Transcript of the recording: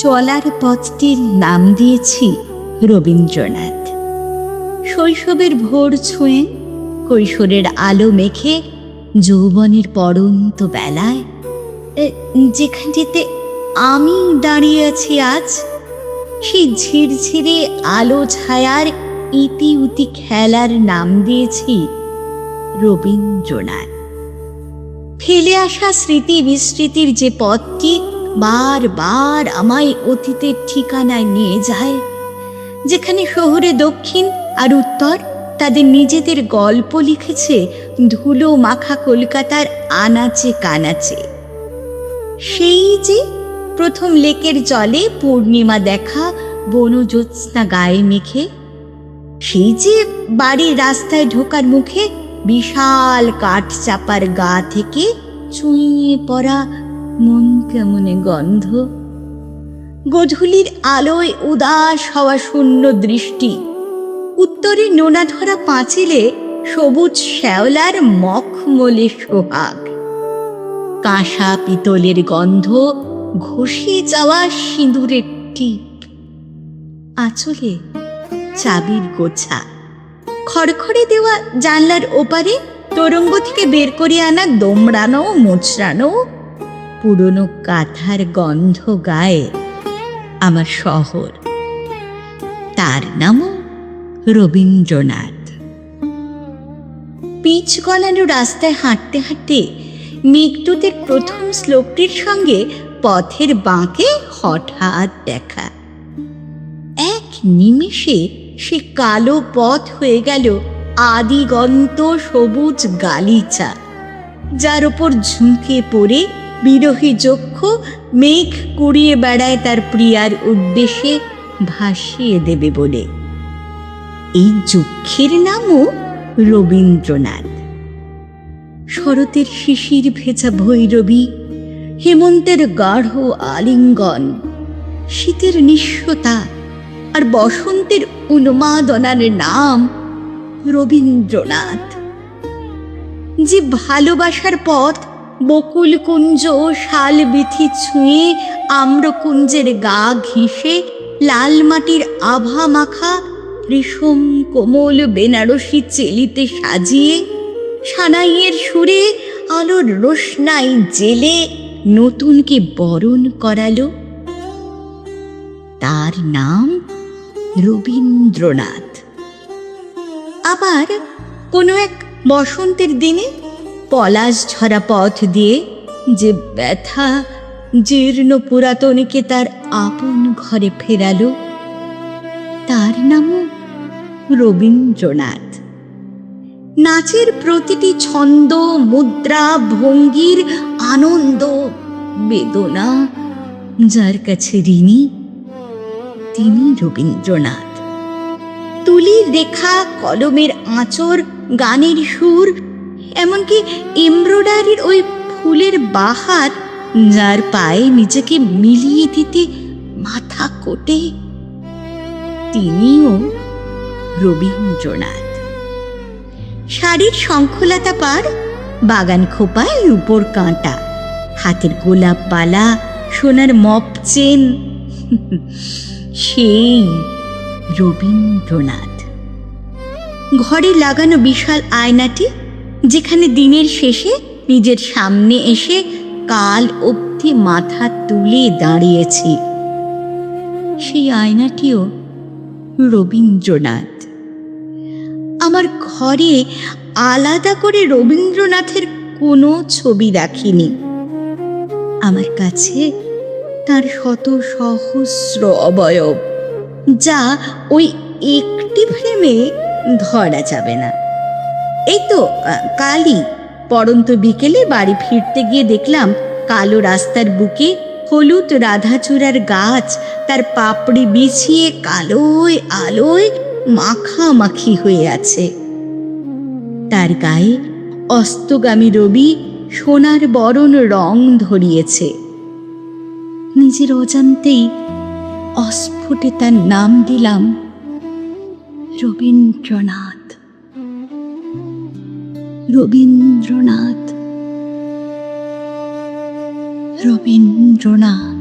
চলার পথটির নাম দিয়েছি রবীন্দ্রনাথ। শৈশবের ভোর ছুঁয়ে, কৈশোরের আলো মেখে, যৌবনের পড়ন্ত বেলায় যেখানটিতে আমি দাঁড়িয়ে আছি আজ, সেই ঝিরঝিরে আলো ছায়ার ইতি উতি খেলার নাম দিয়েছি রবীন্দ্রনাথ। ফেলে আসা স্মৃতি বিস্মৃতির যে পথটি বারবার আমায় অতীতের ঠিকানায় নিয়ে যায়, যেখানে শহরে দক্ষিণ আর উত্তর তাদের নিজেদের গল্প লিখেছে ধুলো মাখা কলকাতার আনাচে কানাচে। সেই যে প্রথম লেকের জলে পূর্ণিমা দেখা বনজ্যোৎস্না গায়ে মেখে, সেই যে বাড়ির রাস্তায় ঢোকার মুখে বিশাল কাঠ চাপার গা থেকে চুঁইয়ে পড়া মন কেমনে গন্ধ, গোধূলির আলোয় উদাস হওয়া শূন্য দৃষ্টি, উত্তরে নোনা ধরা পাঁচিলে সবুজ শ্যাওলার মখমলে সোহাগ, কাঁসা পিতলের গন্ধ, ঘষিয়ে যাওয়া সিঁদুরের টিপ, আঁচলে চাবির গোছা, খড়খড়ে দেওয়া জানলার ওপারে তোরঙ্গ থেকে বের করে আনা দোমড়ানো মোচড়ানো পুরনো কাঁথার গন্ধ গায়ে আমার শহর, তার নামও রবীন্দ্রনাথ। পিচ গলানো রাস্তায় হাঁটতে হাঁটতে মেঘদূতের প্রথম শ্লোকটির সঙ্গে পথের বাঁকে হঠাৎ দেখা। এক নিমেষে সে কালো পথ হয়ে গেল আদিগন্ত সবুজ গালিচা, যার ওপর ঝুঁকে পড়ে বিরহী যক্ষ মেঘ কুড়িয়ে বেড়ায় তার প্রিয়ার উদ্দেশ্যে ভাসিয়ে দেবে বলে। এই যক্ষের নামও রবীন্দ্রনাথ। শরতের শিশির ভেজা ভৈরবী, হেমন্তের গাঢ় আলিঙ্গন, শীতের নিঃস্বতা আর বসন্তের উন্মাদনার নাম রবীন্দ্রনাথ। যে ভালোবাসার পথ বকুল কুঞ্জ শাল বিথি ছুঁয়ে আম্রকুঞ্জের গা ঘেঁষে লাল মাটির আভা মাখা রেশম কোমল বেনারসি চেলিতে সাজিয়ে সানাইয়ের সুরে আলোর রোশনাই জেলে নতুনকে বরণ করালো, তার নাম রবীন্দ্রনাথ। আবার কোনো এক বসন্তের দিনে পলাশ ঝরা পথ দিয়ে যে ব্যথা জীর্ণ পুরাতনীকে তার আপন ঘরে ফেরালো, তার নামও রবীন্দ্রনাথ। নাচের প্রতিটি ছন্দ মুদ্রা ভঙ্গির আনন্দ বেদনা যার কাছে ঋণী, তিনি রবীন্দ্রনাথ। তুলির রেখা, কলমের আঁচড়, গানের সুর, এমনকি এমব্রয়ডারির ওই ফুলের বাহার যার পায়ে নিজেকে মিলিয়ে দিতে মাথা কোটে, তিনিও রবীন্দ্রনাথ। শাড়ির শঙ্খলতা পার, বাগান খোপায় রূপোর কাঁটা, হাতের গোলাপ পালা, সোনার মপ চেন, সেই রবীন্দ্রনাথ। ঘরে লাগানো বিশাল আয়নাটি, যেখানে দিনের শেষে নিজের সামনে এসে কাল অবধি মাথা তুলে দাঁড়িয়েছি, সেই আয়নাটিও রবীন্দ্রনাথ। আমার ঘরে আলাদা করে রবীন্দ্রনাথের কোনো ছবি রাখিনি। আমার কাছে তার শত সহস্র অবয়ব, যা ওই একটি ফ্রেমে ধরা যাবে না। এই তো কালই পড়ন্ত বিকেলে বাড়ি ফিরতে গিয়ে দেখলাম কালো রাস্তার বুকে হলুদ রাধাচূড়ার গাছ তার পাপড়ি বিছিয়ে কালোয় আলোয় মাখামাখি হয়ে আছে। তার গায়ে অস্তগামী রবি সোনার বরণ রং ধরিয়েছে। নিজের অজান্তেই অস্ফুটে তার নাম দিলাম রবীন্দ্রনাথ। রবীন্দ্রনাথ। রবীন্দ্রনাথ।